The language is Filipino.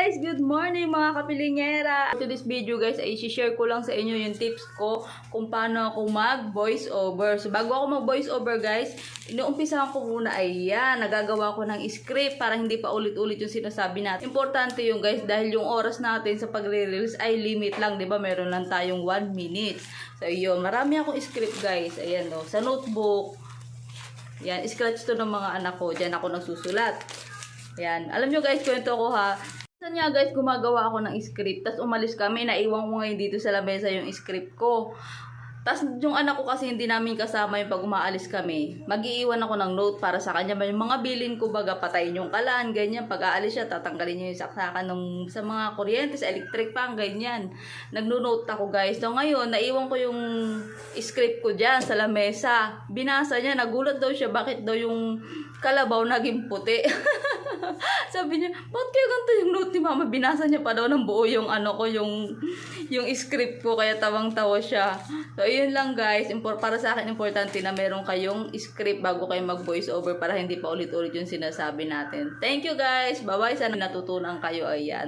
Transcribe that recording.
Guys, good morning mga kapilingera. To this video guys, ay i-share ko lang sa inyo yung tips ko kung paano ako mag-voice over. So bago ako mag-voice over guys, inuumpisahan ko muna ayan, nagagawa ko ng script para hindi pa ulit-ulit yung sinasabi natin. Importante yung guys dahil yung oras natin sa pagre-release ay limit lang, 'di ba? Meron lang tayong 1 minute. So yun, marami akong script guys. Ayan oh, sa notebook. Yan, scratch to ng mga anak ko. Diyan ako nagsusulat. Yan. Alam nyo guys, kwento ko ha. Minsan nga guys, gumagawa ako ng script. Tapos umalis kami. Naiwan ko ngayon dito sa lamesa yung script ko. Tapos yung anak ko kasi hindi namin kasama yung pag umaalis kami. Mag-iiwan ako ng note para sa kanya. Yung mga bilin ko baga patayin yung kalan, ganyan. Pag aalis siya, tatanggalin niya yung saksakan sa mga kuryente, sa electric pan, ganyan. Nagno-note ako guys. So ngayon, naiwan ko yung script ko dyan sa lamesa. Binasa niya, nagulat daw siya. Bakit daw yung kalabaw naging puti? Sabi niya, bakit kaya ganito yung note ni mama? Binasa niya pa daw ng buo yung ano ko, yung script ko. Kaya tawang-tawa siya. So, yun lang guys. Para sa akin, importante na meron kayong script bago kayo mag-voice over para hindi pa ulit-ulit yung sinasabi natin. Thank you guys. Bye-bye. Sana natutunan kayo. Ayan.